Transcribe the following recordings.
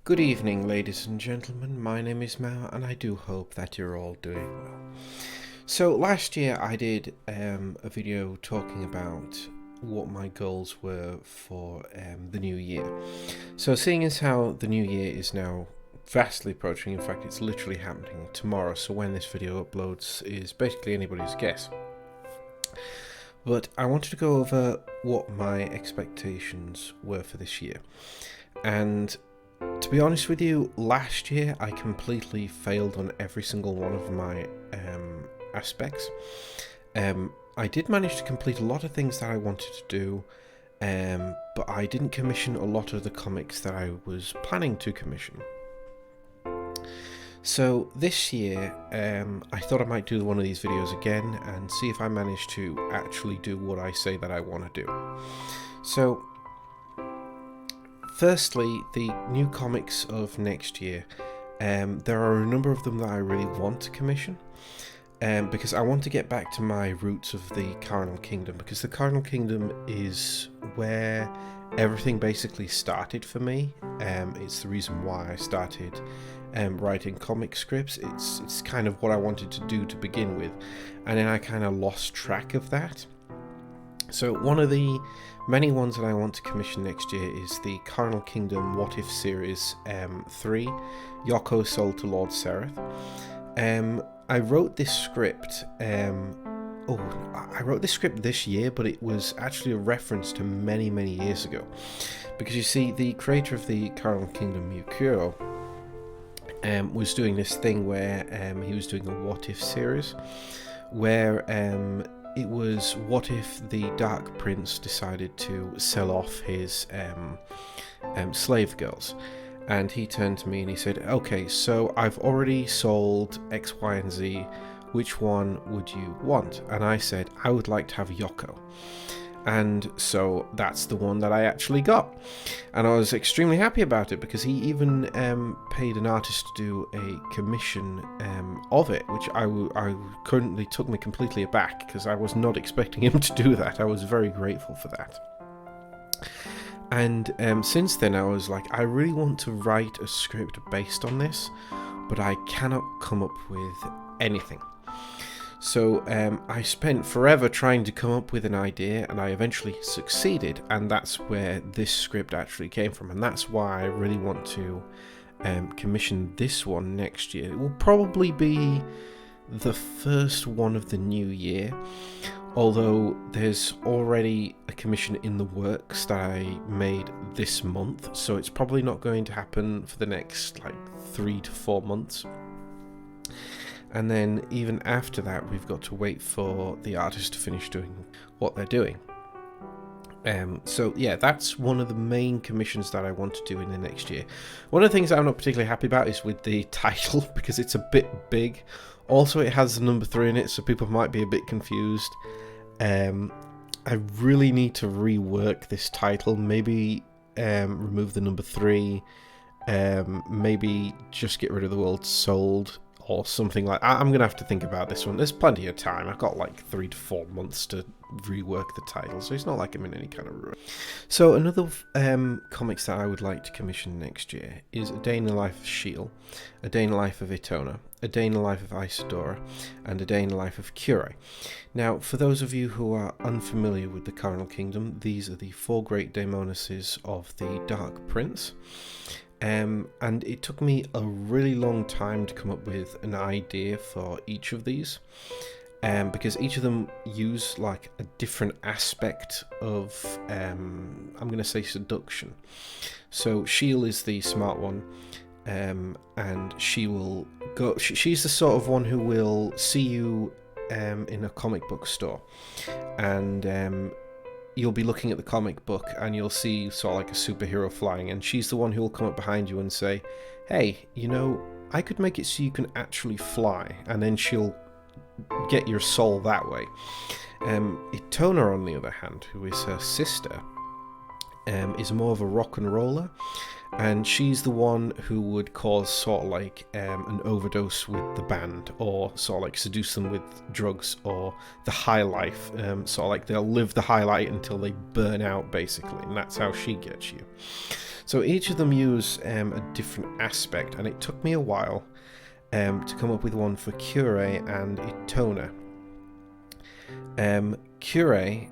Good evening, ladies and gentlemen. My name is Maou, and I do hope that you're all doing well. So last year I did a video talking about what my goals were for the new year. So seeing as how the new year is now vastly approaching, in fact it's literally happening tomorrow, so when this video uploads is basically anybody's guess. But I wanted to go over what my expectations were for this year. And to be honest with you, last year I completely failed on every single one of my aspects. I did manage to complete a lot of things that I wanted to do, but I didn't commission a lot of the comics that I was planning to commission. So this year, I thought I might do one of these videos again and see if I manage to actually do what I say that I want to do. So firstly, the new comics of next year, there are a number of them that I really want to commission, because I want to get back to my roots of the Carnal Kingdom, because the Carnal Kingdom is where everything basically started for me. It's the reason why I started writing comic scripts. It's kind of what I wanted to do to begin with, and then I kind of lost track of that. So one of the many ones that I want to commission next year is the Carnal Kingdom What If Series 3, Yoko Sold to Lord Sereth. I wrote this script, I wrote this script this year, but it was actually a reference to many years ago. Because you see, the creator of the Carnal Kingdom, Yukio, was doing this thing where he was doing a What If series, where it was what if the Dark Prince decided to sell off his slave girls. And he turned to me and he said, okay, so I've already sold X, Y, and Z. Which one would you want? And I said, I would like to have Yoko. And so that's the one that I actually got. And I was extremely happy about it, because he even paid an artist to do a commission of it, which I currently took me completely aback, because I was not expecting him to do that. I was very grateful for that. And since then I was like, I really want to write a script based on this, but I cannot come up with anything. So I spent forever trying to come up with an idea, and I eventually succeeded, and that's where this script actually came from, and that's why I really want to commission this one next year. It will probably be the first one of the new year, although there's already a commission in the works that I made this month, so it's probably not going to happen for the next 3 to 4 months. And then even after that, we've got to wait for the artist to finish doing what they're doing. So yeah, that's one of the main commissions that I want to do in the next year. One of the things that I'm not particularly happy about is with the title, because it's a bit big. Also, it has the number 3 in it, so people might be a bit confused. I really need to rework this title. Maybe remove the number 3. Maybe just get rid of the word sold, or something like that. I'm going to have to think about this one. There's plenty of time. I've got 3 to 4 months to rework the title, so it's not like I'm in any kind of rush. So another comics that I would like to commission next year is A Day in the Life of Shield, A Day in the Life of Itona, A Day in the Life of Isadora, and A Day in the Life of Curie. Now, for those of you who are unfamiliar with the Carnal Kingdom, these are the 4 great daemonesses of the Dark Prince. And it took me a really long time to come up with an idea for each of these, because each of them use a different aspect of I'm going to say seduction. So Sheil is the smart one, and she will go. She's the sort of one who will see you in a comic book store, and you'll be looking at the comic book and you'll see sort of like a superhero flying, and she's the one who will come up behind you and say, hey, I could make it so you can actually fly, and then she'll get your soul that way. Itona, on the other hand, who is her sister, is more of a rock and roller, and she's the one who would cause sort of an overdose with the band, or sort of seduce them with drugs or the high life, sort of they'll live the high life until they burn out, basically, and that's how she gets you. So each of them use a different aspect, and it took me a while to come up with one for Cure and Itona. Cure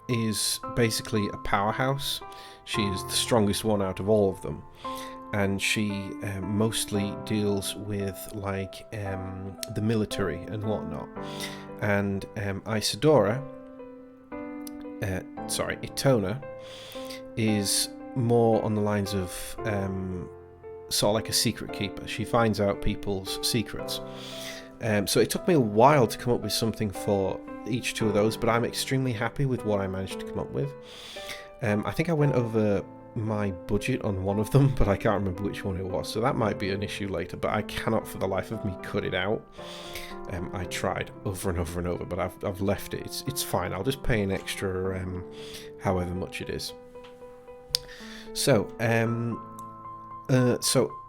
is basically a powerhouse. She is the strongest one out of all of them, and she mostly deals with like the military and whatnot. And Itona is more on the lines of sort of like a secret keeper. She finds out people's secrets. So it took me a while to come up with something for each two of those, but I'm extremely happy with what I managed to come up with. I think I went over my budget on one of them, but I can't remember which one it was, so that might be an issue later, but I cannot for the life of me cut it out. I tried over and over and over, but I've left it. It's fine. I'll just pay an extra however much it is. So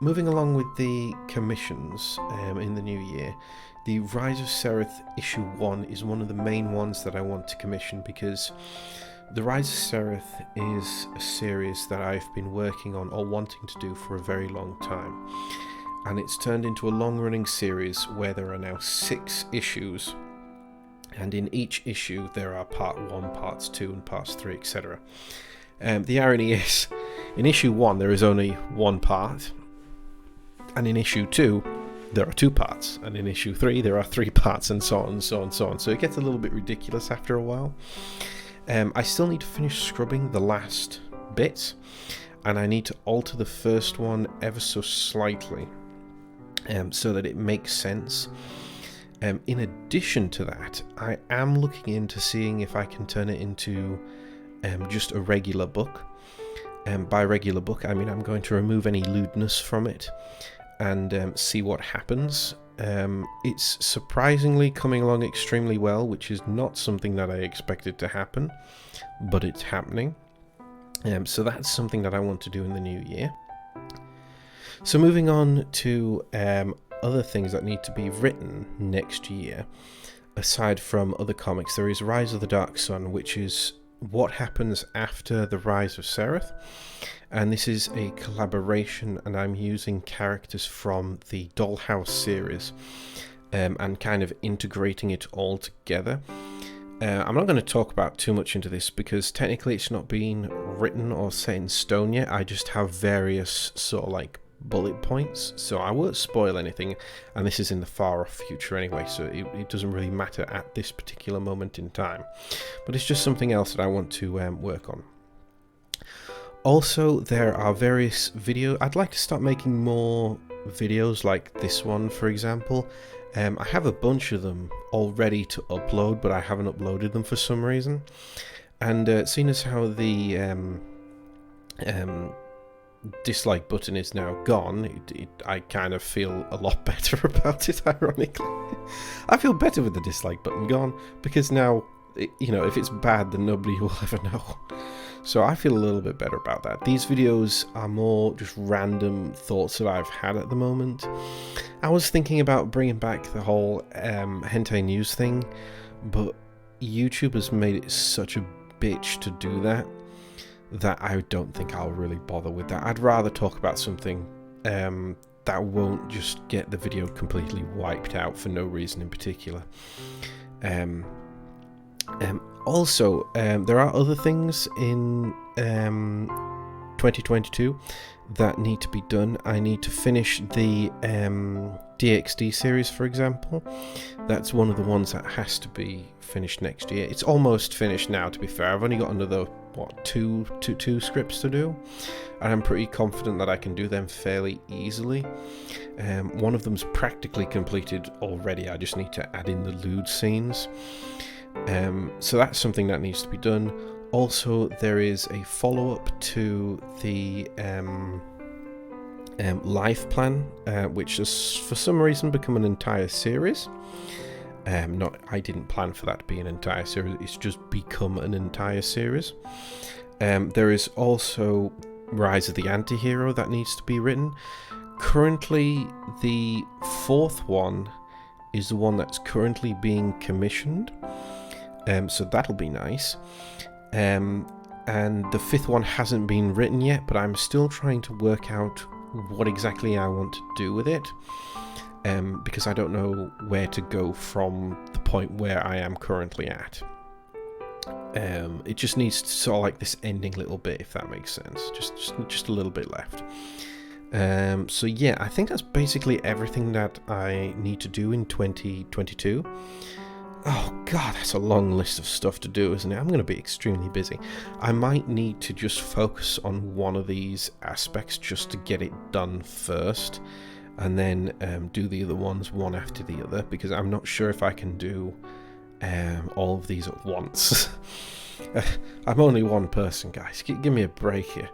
moving along with the commissions in the new year, the Rise of Sereth issue 1 is one of the main ones that I want to commission, because the Rise of Sereth is a series that I've been working on or wanting to do for a very long time, and it's turned into a long-running series where there are now 6 issues, and in each issue there are part 1, parts 2 and parts 3, etc. The irony is, in issue 1 there is only 1 part, and in issue 2 there are 2 parts, and in issue 3 there are 3 parts, and so on and so on and so on. So it gets a little bit ridiculous after a while. I still need to finish scrubbing the last bits, and I need to alter the first one ever so slightly so that it makes sense. In addition to that, I am looking into seeing if I can turn it into just a regular book. By regular book, I mean I'm going to remove any lewdness from it and see what happens. It's surprisingly coming along extremely well, which is not something that I expected to happen, but it's happening. So that's something that I want to do in the new year. So moving on to other things that need to be written next year, aside from other comics, there is Rise of the Dark Sun, which is what happens after the Rise of Sereth, and this is a collaboration, and I'm using characters from the Dollhouse series and kind of integrating it all together. I'm not going to talk about too much into this because technically it's not been written or set in stone yet. I just have various sort of like bullet points, so I won't spoil anything, and this is in the far off future anyway, so it doesn't really matter at this particular moment in time, but it's just something else that I want to work on. Also, there are various videos. I'd like to start making more videos like this one, for example. I have a bunch of them all ready to upload, but I haven't uploaded them for some reason, and seeing as how the dislike button is now gone, I kind of feel a lot better about it, ironically. I feel better with the dislike button gone, because now, you know, if it's bad then nobody will ever know. So I feel a little bit better about that. These videos are more just random thoughts that I've had at the moment. I was thinking about bringing back the whole hentai news thing, but YouTube has made it such a bitch to do that I don't think I'll really bother with that. I'd rather talk about something that won't just get the video completely wiped out for no reason in particular. Also, there are other things in 2022 that need to be done. I need to finish the DxD series, for example. That's one of the ones that has to be finished next year. It's almost finished now, to be fair. I've only got another two scripts to do, and I'm pretty confident that I can do them fairly easily. One of them's practically completed already. I just need to add in the lewd scenes. So that's something that needs to be done. Also, there is a follow-up to the life plan, which has for some reason become an entire series. I didn't plan for that to be an entire series, it's just become an entire series. There is also Rise of the Anti-Hero that needs to be written. Currently, the 4th one is the one that's currently being commissioned, so that'll be nice. and the 5th one hasn't been written yet, but I'm still trying to work out what exactly I want to do with it, because I don't know where to go from the point where I am currently at. It just needs to sort of like this ending little bit, if that makes sense. Just a little bit left. So yeah, I think that's basically everything that I need to do in 2022. Oh god, that's a long list of stuff to do, isn't it? I'm going to be extremely busy. I might need to just focus on one of these aspects just to get it done first, and then do the other ones one after the other, because I'm not sure if I can do all of these at once. I'm only one person, guys. Give me a break here.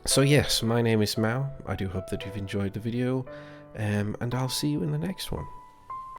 So yes, my name is Maou. I do hope that you've enjoyed the video, and I'll see you in the next one.